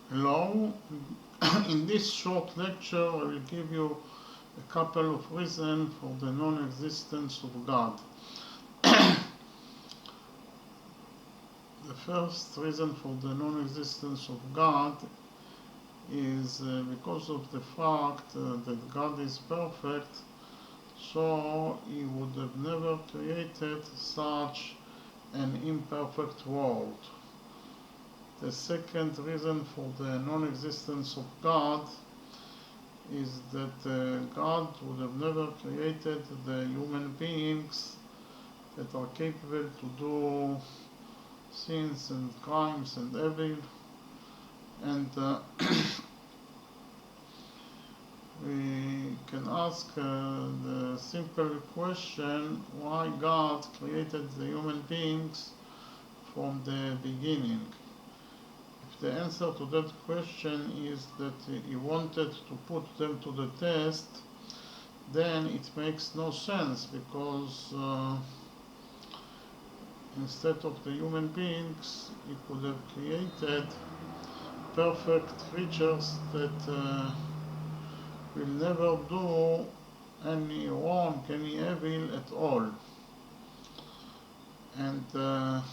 Hello. In this short lecture, I will give you a couple of reasons for the non-existence of God. The first reason for the non-existence of God is because of the fact that God is perfect, so He would have never created such an imperfect world. The second reason for the non-existence of God is that God would have never created the human beings that are capable to do sins and crimes and evil, and we can ask the simple question why God created the human beings from the beginning. If the answer to that question is that He wanted to put them to the test, then it makes no sense, because instead of the human beings, He could have created perfect creatures that will never do any wrong, any evil at all. And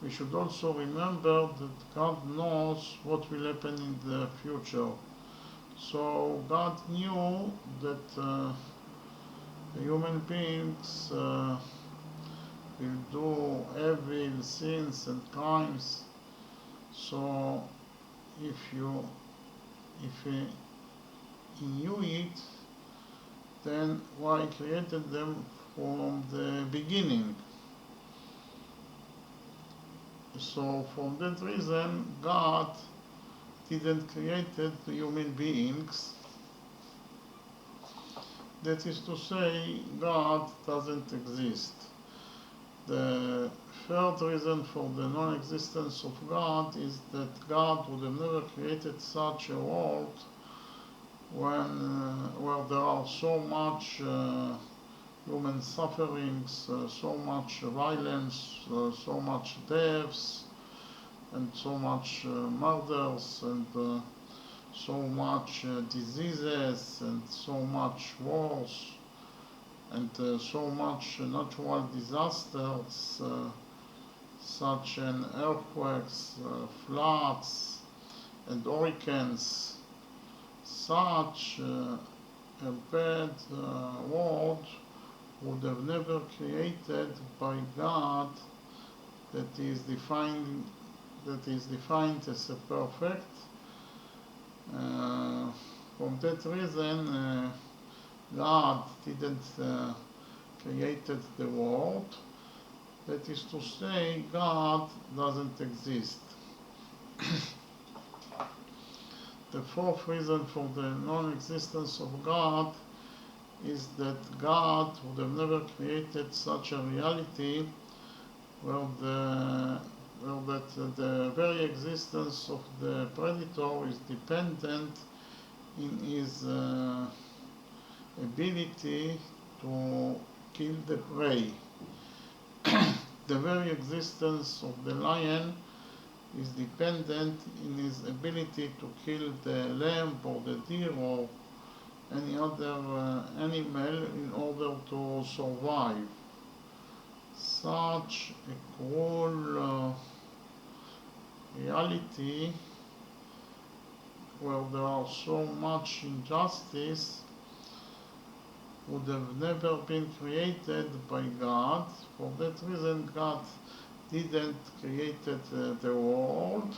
we should also remember that God knows what will happen in the future. So God knew that the human beings will do evil, sins and crimes. So if he knew it, then why He created them from the beginning? So from that reason, God didn't create the human beings. That is to say, God doesn't exist. The third reason for the non-existence of God is that God would have never created such a world where there are so much human sufferings, so much violence, so much deaths, and so much murders, and so much diseases, and so much wars, and so much natural disasters, such as earthquakes, floods, and hurricanes. Such a bad world would have never created by God, that is defined as a perfect. From that reason, God didn't created the world. That is to say, God doesn't exist. The fourth reason for the non-existence of God is that God would have never created such a reality where the very existence of the predator is dependent in his ability to kill the prey. The very existence of the lion is dependent in his ability to kill the lamb or the deer or any other animal in order to survive. Such a cruel reality where there are so much injustice would have never been created by God. For that reason, God didn't create the world.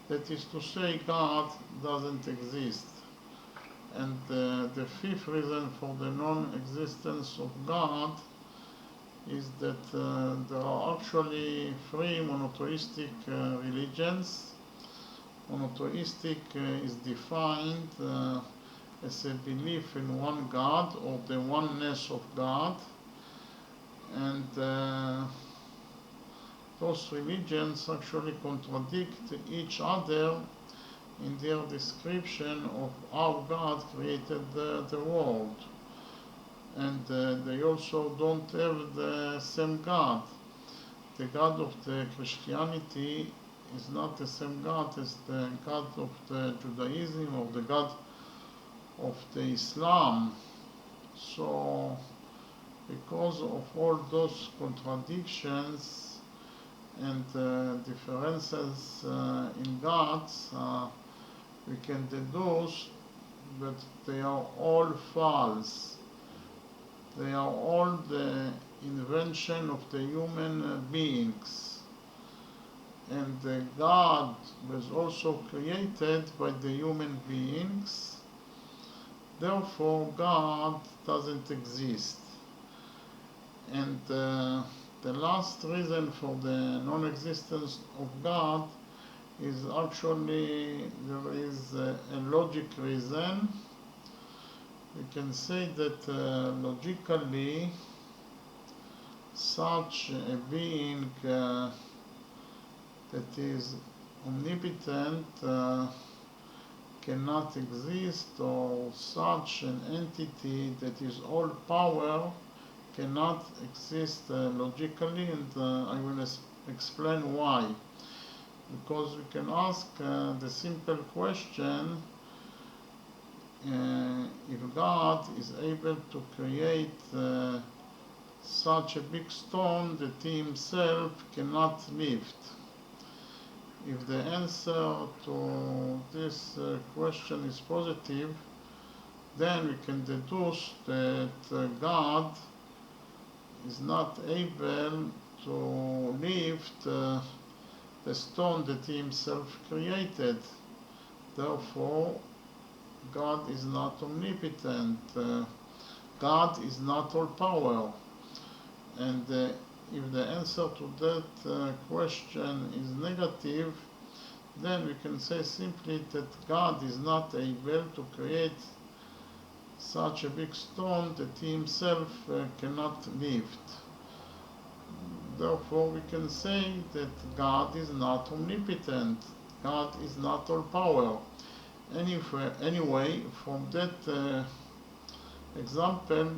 That is to say, God doesn't exist. And the fifth reason for the non-existence of God is that there are actually three monotheistic religions. Monotheistic is defined as a belief in one God, or the oneness of God, and those religions actually contradict each other in their description of how God created the world. And they also don't have the same God. The God of the Christianity is not the same God as the God of the Judaism or the God of the Islam. So, because of all those contradictions and differences in gods, we can deduce that they are all false. They are all the invention of the human beings. And God was also created by the human beings. Therefore, God doesn't exist. And the last reason for the non-existence of God is actually there is a logic reason. We can say that logically such a being that is omnipotent cannot exist, or such an entity that is all power cannot exist logically, and I will explain why. Because we can ask the simple question, if God is able to create such a big stone that he himself cannot lift. If the answer to this question is positive, then we can deduce that God is not able to lift the stone that he himself created. Therefore, God is not omnipotent. God is not all power. And if the answer to that question is negative, then we can say simply that God is not able to create such a big stone that he himself cannot lift. Therefore, we can say that God is not omnipotent. God is not all power. Anyway, from that example,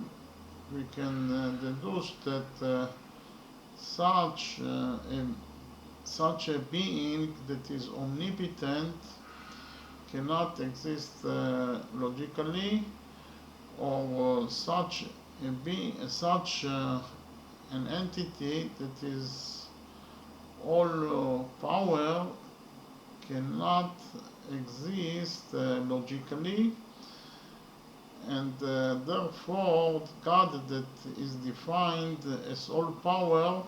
we can deduce that such a being that is omnipotent cannot exist logically, or such an entity that is all power cannot exist logically, and therefore God that is defined as all power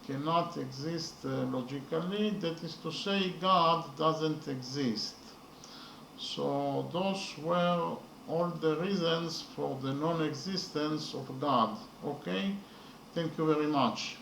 cannot exist logically. That is to say, God doesn't exist. So those were all the reasons for the non-existence of God. Okay? Thank you very much.